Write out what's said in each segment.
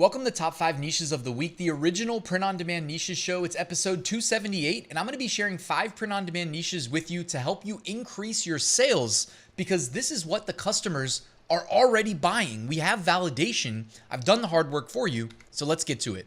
Welcome to Top 5 Niches of the Week, the original print-on-demand niches show. It's episode 278, and I'm going to be sharing 5 print-on-demand niches with you to help you increase your sales because this is what the customers are already buying. We have validation. I've done the hard work for you, so let's get to it.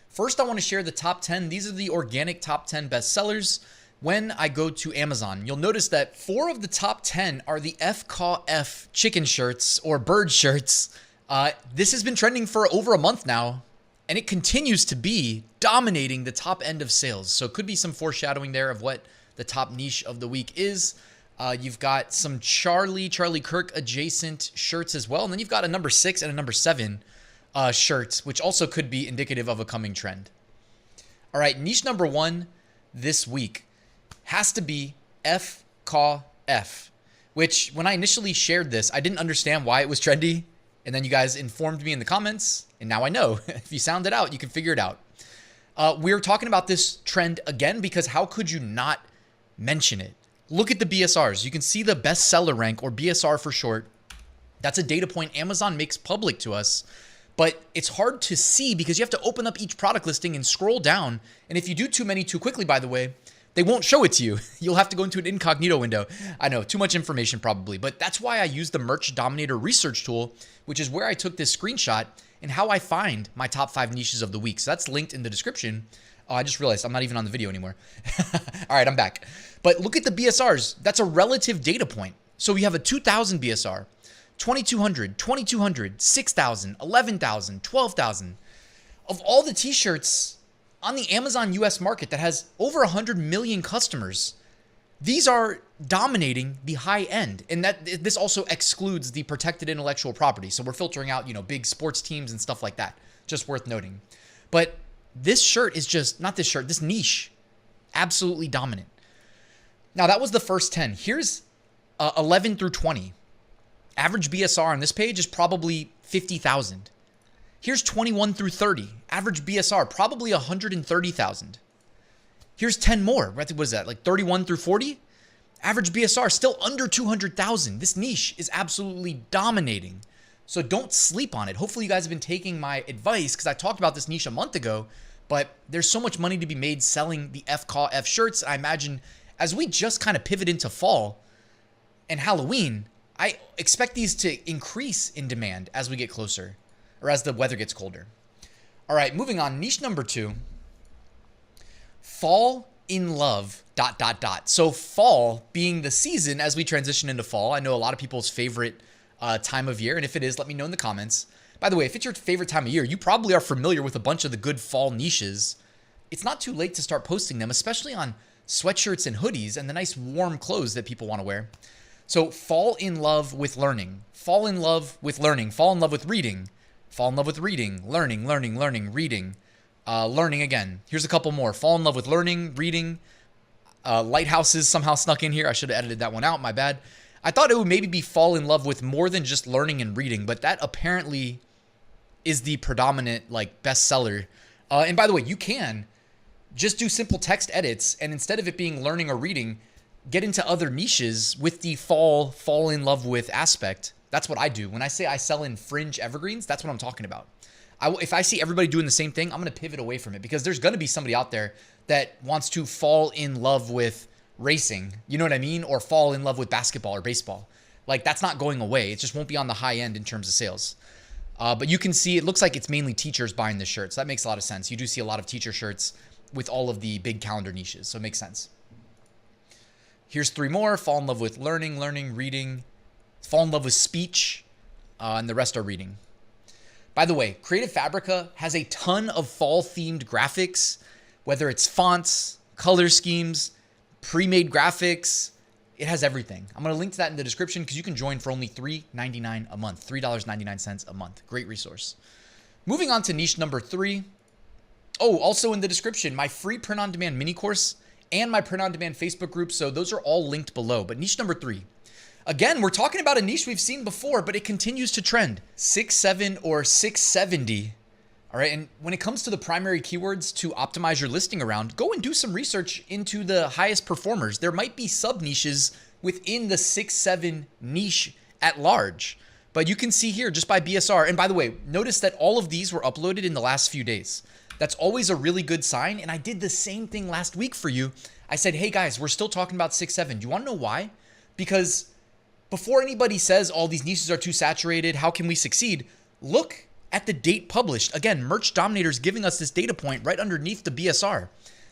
First, I want to share the top 10. These are the organic top 10 bestsellers when I go to Amazon. You'll notice that 4 of the top 10 are the FCAW F chicken shirts or bird shirts. This has been trending for over a month now, and it continues to be dominating the top end of sales. So it could be some foreshadowing there of what the top niche of the week is. You've got some Charlie Kirk adjacent shirts as well. And then you've got a number 6 and a number 7 shirts, which also could be indicative of a coming trend. All right, niche number 1 this week has to be FCAW F, which when I initially shared this, I didn't understand why it was trendy. And then you guys informed me in the comments, and now I know. If you sound it out, you can figure it out. We're talking about this trend again because how could you not mention it? Look at the BSRs. You can see the bestseller rank, or BSR for short. That's a data point Amazon makes public to us, but it's hard to see because you have to open up each product listing and scroll down. And if you do too many too quickly, by the way, they won't show it to you. You'll have to go into an incognito window. I know, too much information probably, but that's why I use the Merch Dominator research tool, which is where I took this screenshot and how I find my top 5 niches of the week. So that's linked in the description. Oh, I just realized I'm not even on the video anymore. All right, I'm back. But look at the BSRs. That's a relative data point. So we have a 2,000 BSR, 2,200, 2,200, 6,000, 11,000, 12,000. Of all the t-shirts on the Amazon US market that has over 100 million customers, these are dominating the high end. And this also excludes the protected intellectual property. So we're filtering out, big sports teams and stuff like that. Just worth noting. But this shirt is just, not this shirt, this niche, absolutely dominant. Now that was the first 10. Here's 11 through 20. Average BSR on this page is probably 50,000. Here's 21 through 30. Average BSR, probably 130,000. Here's 10 more. What is that, like 31 through 40? Average BSR, still under 200,000. This niche is absolutely dominating. So don't sleep on it. Hopefully you guys have been taking my advice because I talked about this niche a month ago, but there's so much money to be made selling the FCAW F shirts. I imagine as we just kind of pivot into fall and Halloween, I expect these to increase in demand as we get closer, or as the weather gets colder. All right, moving on. Niche number 2, fall in love, ... So fall being the season as we transition into fall. I know a lot of people's favorite time of year. And if it is, let me know in the comments. By the way, if it's your favorite time of year, you probably are familiar with a bunch of the good fall niches. It's not too late to start posting them, especially on sweatshirts and hoodies and the nice warm clothes that people want to wear. So fall in love with learning, fall in love with learning, fall in love with reading, fall in love with reading, learning, reading, learning again. Here's a couple more. Fall in love with learning, reading, lighthouses somehow snuck in here. I should have edited that one out. My bad. I thought it would maybe be fall in love with more than just learning and reading, but that apparently is the predominant bestseller. And by the way, you can just do simple text edits, and instead of it being learning or reading, get into other niches with the fall in love with aspect. That's what I do. When I say I sell in fringe evergreens, that's what I'm talking about. If I see everybody doing the same thing, I'm going to pivot away from it because there's going to be somebody out there that wants to fall in love with racing, you know what I mean? Or fall in love with basketball or baseball. That's not going away. It just won't be on the high end in terms of sales. But you can see, it looks like it's mainly teachers buying this shirt. So that makes a lot of sense. You do see a lot of teacher shirts with all of the big calendar niches. So it makes sense. Here's 3 more. Fall in love with learning, reading, fall in love with speech, and the rest are reading. By the way, Creative Fabrica has a ton of fall-themed graphics, whether it's fonts, color schemes, pre-made graphics. It has everything. I'm going to link to that in the description because you can join for only $3.99 a month, $3.99 a month. Great resource. Moving on to niche number 3. Oh, also in the description, my free print-on-demand mini course and my print-on-demand Facebook group. So those are all linked below. But niche number 3. Again, we're talking about a niche we've seen before, but it continues to trend. 6.7 or 670. All right, and when it comes to the primary keywords to optimize your listing around, go and do some research into the highest performers. There might be sub-niches within the 6.7 niche at large. But you can see here just by BSR. And by the way, notice that all of these were uploaded in the last few days. That's always a really good sign. And I did the same thing last week for you. I said, hey guys, we're still talking about 6-7. Do you want to know why? Because before anybody says all these niches are too saturated, how can we succeed? Look at the date published. Again, Merch Dominator's giving us this data point right underneath the BSR.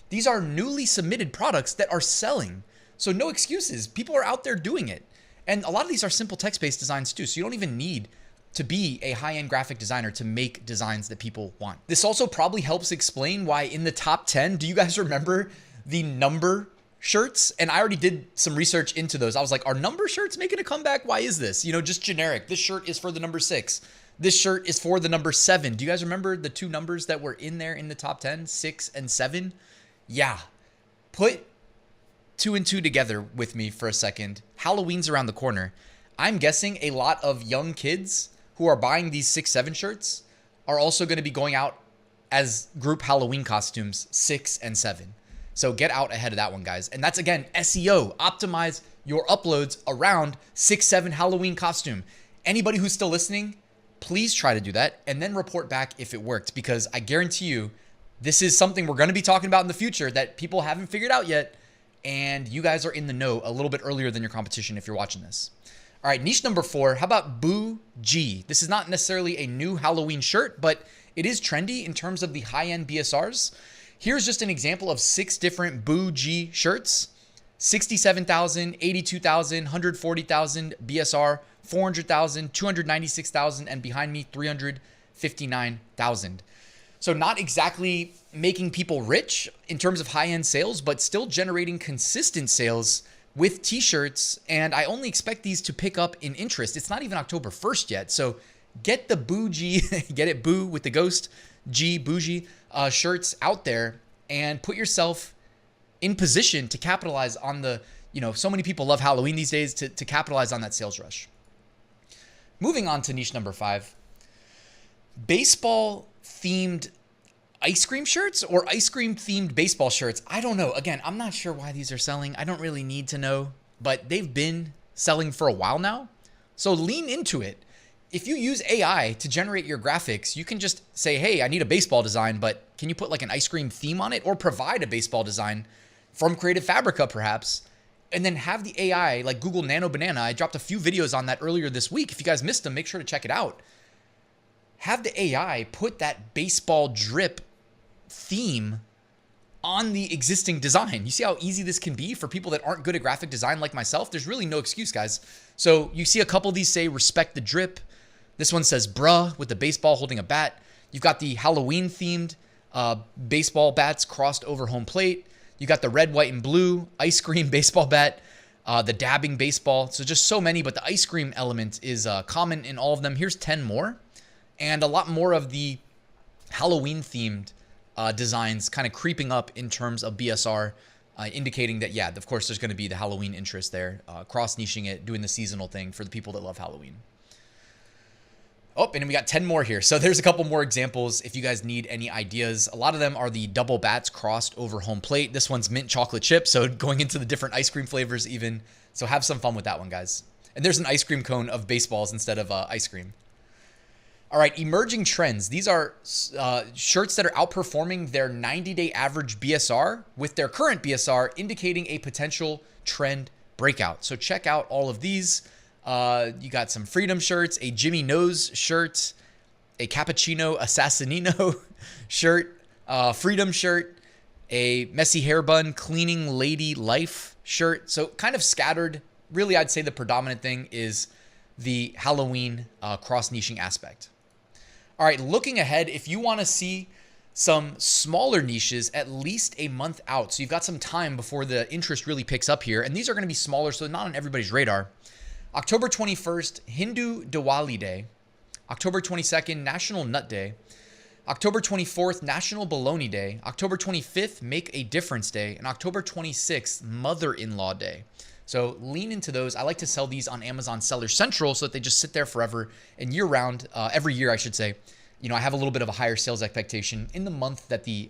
These are newly submitted products that are selling. So no excuses. People are out there doing it. And a lot of these are simple text-based designs too. So you don't even need to be a high-end graphic designer to make designs that people want. This also probably helps explain why in the top 10, do you guys remember the number shirts? And I already did some research into those. I was like, are number shirts making a comeback? Why is this? You know, just generic. This shirt is for the number 6. This shirt is for the number 7. Do you guys remember the two numbers that were in there in the top 10, 6 and 7? Yeah. Put 2 and 2 together with me for a second. Halloween's around the corner. I'm guessing a lot of young kids who are buying these 6-7 shirts are also going to be going out as group Halloween costumes 6 and 7. So get out ahead of that one, guys. And that's, again, SEO. Optimize your uploads around 6-7 Halloween costume. Anybody who's still listening, please try to do that and then report back if it worked, because I guarantee you this is something we're going to be talking about in the future that people haven't figured out yet. And you guys are in the know a little bit earlier than your competition if you're watching this. All right, niche number 4. How about Boo-jee? This is not necessarily a new Halloween shirt, but it is trendy in terms of the high-end BSRs. Here's just an example of 6 different Boo-jee shirts. 67,000, 82,000, 140,000 BSR, 400,000, 296,000, and behind me, 359,000. So not exactly making people rich in terms of high-end sales, but still generating consistent sales with t-shirts. And I only expect these to pick up in interest. It's not even October 1st yet. So get the Boo-jee, get it, Boo with the ghost, G, Boo-jee shirts out there and put yourself in position to capitalize on the, so many people love Halloween these days, to capitalize on that sales rush. Moving on to niche number 5, baseball themed ice cream shirts or ice cream themed baseball shirts. I don't know. Again, I'm not sure why these are selling. I don't really need to know, but they've been selling for a while now. So lean into it. If you use AI to generate your graphics, you can just say, hey, I need a baseball design, but can you put like an ice cream theme on it, or provide a baseball design from Creative Fabrica perhaps, and then have the AI like Google Nano Banana. I dropped a few videos on that earlier this week. If you guys missed them, make sure to check it out. Have the AI put that baseball drip theme on the existing design. You see how easy this can be for people that aren't good at graphic design like myself? There's really no excuse, guys. So you see a couple of these say respect the drip. This one says bruh with the baseball holding a bat. You've got the Halloween themed baseball bats crossed over home plate. You got the red, white, and blue ice cream baseball bat, the dabbing baseball. So just so many, but the ice cream element is common in all of them. Here's 10 more, and a lot more of the Halloween themed designs kind of creeping up in terms of BSR, indicating that, yeah, of course, there's going to be the Halloween interest there, cross-niching it, doing the seasonal thing for the people that love Halloween. Oh, and we got 10 more here. So there's a couple more examples if you guys need any ideas. A lot of them are the double bats crossed over home plate. This one's mint chocolate chip, so going into the different ice cream flavors even. So have some fun with that one, guys. And there's an ice cream cone of baseballs instead of ice cream. All right, emerging trends. These are shirts that are outperforming their 90-day average BSR with their current BSR, indicating a potential trend breakout. So check out all of these. You got some Freedom shirts, a Jimmy Nose shirt, a Cappuccino Assassinino shirt, Freedom shirt, a Messy Hair Bun Cleaning Lady Life shirt. So kind of scattered. Really, I'd say the predominant thing is the Halloween cross-niching aspect. All right, looking ahead, if you want to see some smaller niches at least a month out, so you've got some time before the interest really picks up here, and these are going to be smaller, so not on everybody's radar. October 21st, Hindu Diwali Day. October 22nd, National Nut Day. October 24th, National Bologna Day. October 25th, Make a Difference Day. And October 26th, Mother-in-Law Day. So lean into those. I like to sell these on Amazon Seller Central so that they just sit there forever and year-round, every year, I should say. I have a little bit of a higher sales expectation in the month that the,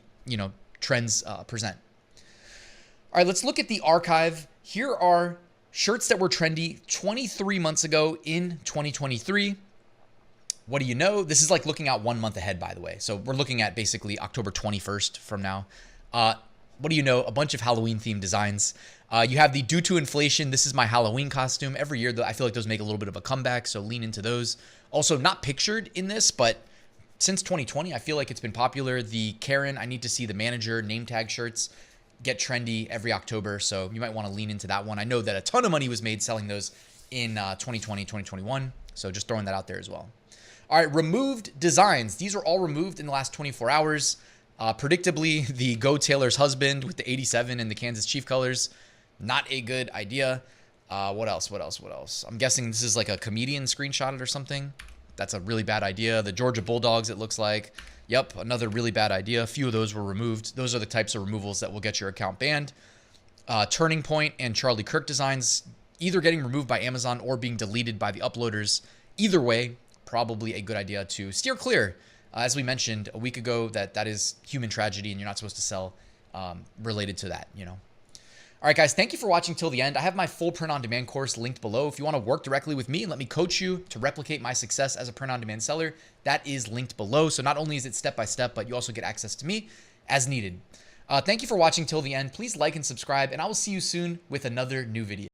trends present. All right, let's look at the archive. Here are Shirts that were trendy 23 months ago in 2023. What do you know? This is like looking out 1 month ahead, by the way. So we're looking at basically October 21st from now. What do you know? A bunch of Halloween themed designs. You have the due to inflation. This is my Halloween costume. Every year, I feel like those make a little bit of a comeback, so lean into those. Also, not pictured in this, but since 2020, I feel like it's been popular. The Karen, I need to see the manager name tag shirts get trendy every October, so you might want to lean into that one. I know that a ton of money was made selling those in 2020, 2021, so just throwing that out there as well. All right, removed designs. These are all removed in the last 24 hours. Predictably, the Go Taylor's husband with the 87 and the Kansas Chief colors, not a good idea. What else? I'm guessing this is like a comedian screenshotted or something. That's a really bad idea. The Georgia Bulldogs, it looks like. Yep, another really bad idea. A few of those were removed. Those are the types of removals that will get your account banned. Turning Point and Charlie Kirk designs, either getting removed by Amazon or being deleted by the uploaders. Either way, probably a good idea to steer clear. As we mentioned a week ago, that is human tragedy and you're not supposed to sell related to that, you know. All right, guys, thank you for watching till the end. I have my full print-on-demand course linked below. If you want to work directly with me and let me coach you to replicate my success as a print-on-demand seller, that is linked below. So not only is it step-by-step, but you also get access to me as needed. Thank you for watching till the end. Please like and subscribe, and I will see you soon with another new video.